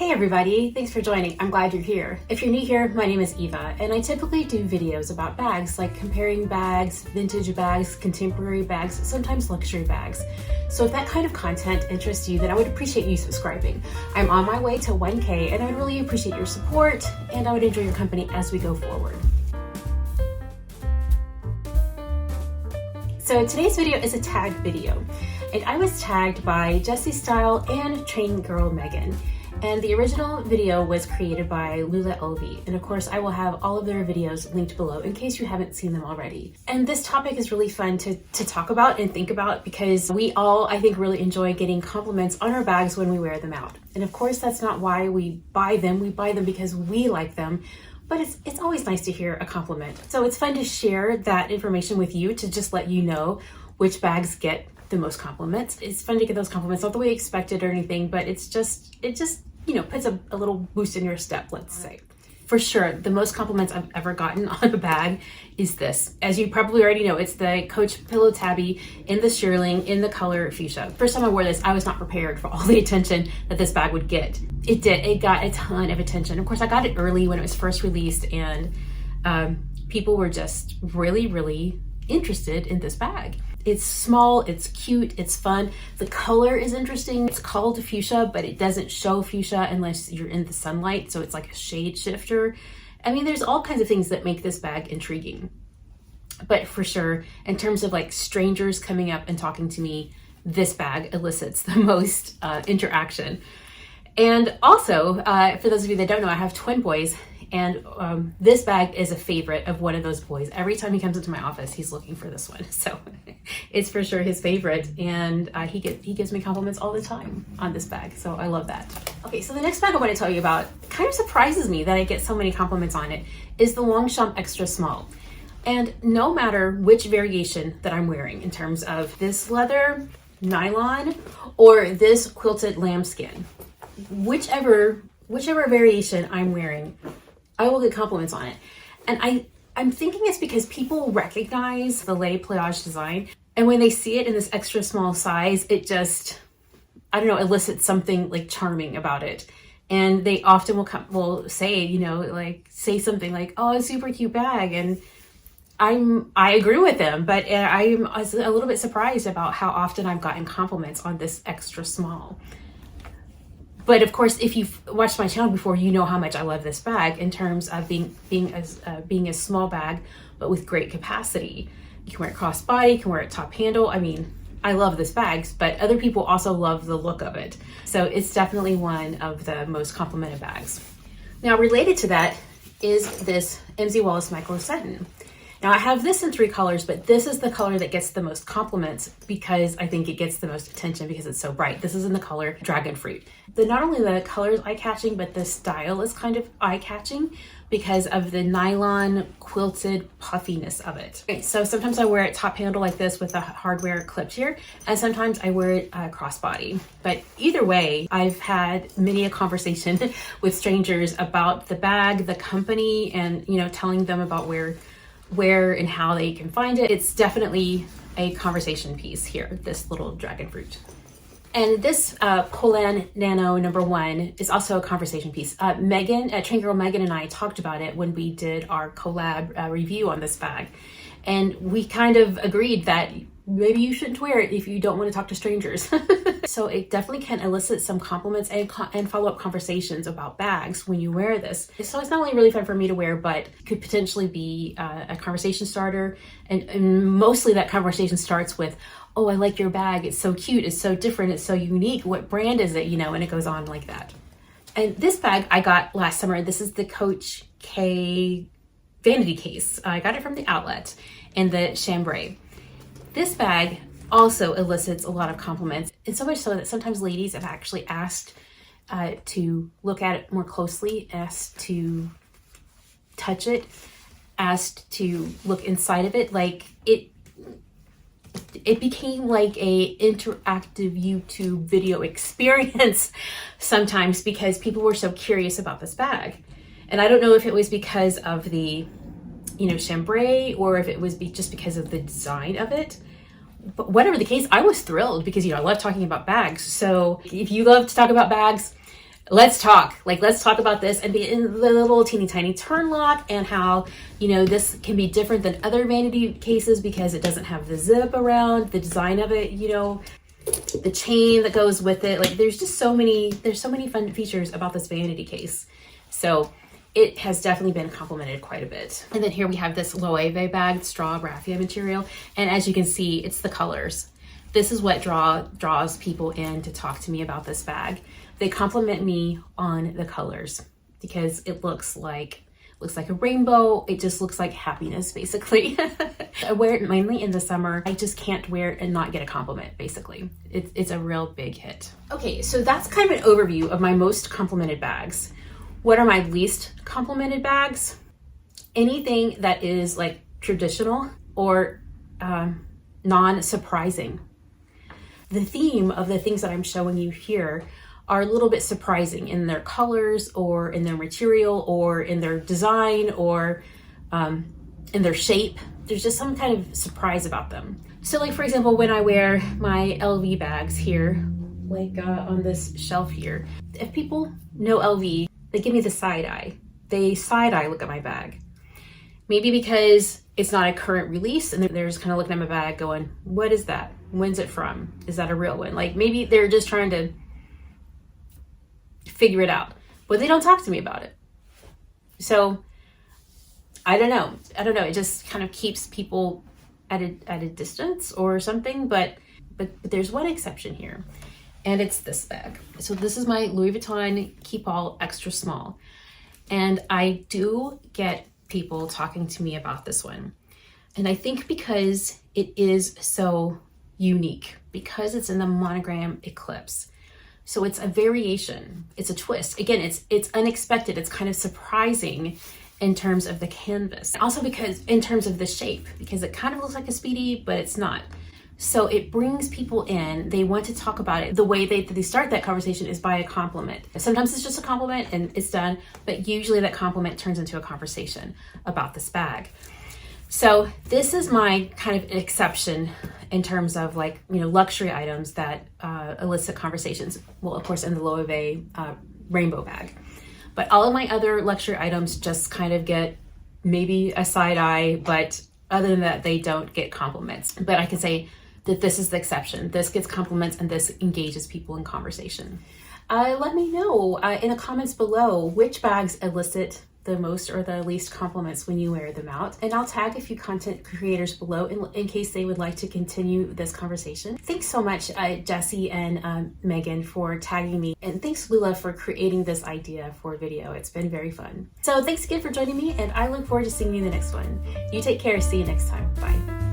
Hey everybody, thanks for joining. I'm glad you're here. If you're new here, my name is Eva, and I typically do videos about bags, like comparing bags, vintage bags, contemporary bags, sometimes luxury bags. So if that kind of content interests you, then I would appreciate you subscribing. I'm on my way to 1K, and I would really appreciate your support, and I would enjoy your company as we go forward. So today's video is a tag video, and I was tagged by Jessiestyle and Train Girl Megan. And the original video was created by Loewe, and of course I will have all of their videos linked below in case you haven't seen them already. And this topic is really fun to talk about and think about because we all, I think, really enjoy getting compliments on our bags when we wear them out. And of course that's not why we buy them because we like them, but it's always nice to hear a compliment. So it's fun to share that information with you to just let you know which bags get the most compliments. It's fun to get those compliments, not the way you expected or anything, but it just puts a little boost in your step, let's say. For sure, the most compliments I've ever gotten on a bag is this. As you probably already know, it's the Coach Pillow Tabby in the Shearling in the color fuchsia. First time I wore this, I was not prepared for all the attention that this bag would get. It did. It got a ton of attention. Of course, I got it early when it was first released, and people were just really, really interested in this bag. It's small, it's cute, it's fun. The color is interesting. It's called fuchsia, but it doesn't show fuchsia unless you're in the sunlight, so it's like a shade shifter. I mean, there's all kinds of things that make this bag intriguing. But for sure, in terms of like strangers coming up and talking to me, this bag elicits the most interaction. And also, for those of you that don't know, I have twin boys, and this bag is a favorite of one of those boys. Every time he comes into my office, he's looking for this one. So it's for sure his favorite, and he gives me compliments all the time on this bag. So I love that. Okay, so the next bag I want to tell you about kind of surprises me that I get so many compliments on it is the Longchamp Extra Small. And no matter which variation that I'm wearing in terms of this leather, nylon, or this quilted lambskin, whichever variation I'm wearing, I will get compliments on it. And I'm thinking it's because people recognize the Le Pliage design, and when they see it in this extra small size, it just, I don't know, elicits something like charming about it. And they often will say, say something like, "Oh, a super cute bag," and I agree with them, but I'm a little bit surprised about how often I've gotten compliments on this extra small. But of course, if you've watched my channel before, you know how much I love this bag in terms of being a small bag, but with great capacity. You can wear it crossbody, you can wear it top handle. I mean, I love this bag, but other people also love the look of it. So it's definitely one of the most complimented bags. Now, related to that is this MZ Wallace Micro Sutton. Now I have this in 3 colors, but this is the color that gets the most compliments because I think it gets the most attention because it's so bright. This is in the color Dragon Fruit. Not only the color is eye-catching, but the style is kind of eye-catching because of the nylon quilted puffiness of it. Okay, so sometimes I wear it top handle like this with the hardware clipped here, and sometimes I wear it crossbody. But either way, I've had many a conversation with strangers about the bag, the company, and telling them about where and how they can find it. It's definitely a conversation piece here, this little dragon fruit. And this Polene Un Nano #1 is also a conversation piece. Train Girl Megan and I talked about it when we did our collab review on this bag. And we kind of agreed that maybe you shouldn't wear it if you don't want to talk to strangers. So it definitely can elicit some compliments and follow-up conversations about bags when you wear this. So it's not only really fun for me to wear, but could potentially be a conversation starter. And mostly that conversation starts with, "Oh, I like your bag. It's so cute. It's so different. It's so unique. What brand is it?" And it goes on like that. And this bag I got last summer. This is the Coach K Vanity case. I got it from the outlet in the Chambray. This bag also elicits a lot of compliments, and so much so that sometimes ladies have actually asked to look at it more closely, asked to touch it, asked to look inside of it. Like it became like a interactive YouTube video experience sometimes because people were so curious about this bag. And I don't know if it was because of the chambray, or if it was just because of the design of it. But whatever the case, I was thrilled because I love talking about bags. So if you love to talk about bags, let's talk. Like, let's talk about this and in the little teeny tiny turn lock, and how, you know, this can be different than other vanity cases because it doesn't have the zip around, the design of it, you know, the chain that goes with it. Like, there's so many fun features about this vanity case. So it has definitely been complimented quite a bit. And then here we have this Loewe bag, straw raffia material. And as you can see, it's the colors. This is what draws people in to talk to me about this bag. They compliment me on the colors because it looks like a rainbow. It just looks like happiness, basically. I wear it mainly in the summer. I just can't wear it and not get a compliment, basically. It's a real big hit. Okay, so that's kind of an overview of my most complimented bags. What are my least complimented bags? Anything that is like traditional or non-surprising. The theme of the things that I'm showing you here are a little bit surprising in their colors or in their material or in their design or in their shape. There's just some kind of surprise about them. So like, for example, when I wear my LV bags here, like on this shelf here, if people know LV, they give me the side eye. They side eye look at my bag. Maybe because it's not a current release and they're just kind of looking at my bag going, what is that? When's it from? Is that a real one? Like, maybe they're just trying to figure it out, but they don't talk to me about it. So I don't know. It just kind of keeps people at a distance or something, but there's one exception here, and it's this bag. So this is my Louis Vuitton Keepall extra small. And I do get people talking to me about this one. And I think because it is so unique, because it's in the monogram eclipse. So it's a variation, it's a twist. Again, it's unexpected, it's kind of surprising in terms of the canvas. Also because in terms of the shape, because it kind of looks like a Speedy, but it's not. So it brings people in, they want to talk about it. The way they start that conversation is by a compliment. Sometimes it's just a compliment and it's done, but usually that compliment turns into a conversation about this bag. So this is my kind of exception in terms of, like, you know, luxury items that elicit conversations. Well, of course, in the Loewe rainbow bag. But all of my other luxury items just kind of get maybe a side eye, but other than that, they don't get compliments. But I can say that this is the exception. This gets compliments and this engages people in conversation. Let me know in the comments below which bags elicit the most or the least compliments when you wear them out. And I'll tag a few content creators below in case they would like to continue this conversation. Thanks so much, Jessie and Megan, for tagging me. And thanks, Loewe, for creating this idea for a video. It's been very fun. So thanks again for joining me, and I look forward to seeing you in the next one. You take care. See you next time. Bye.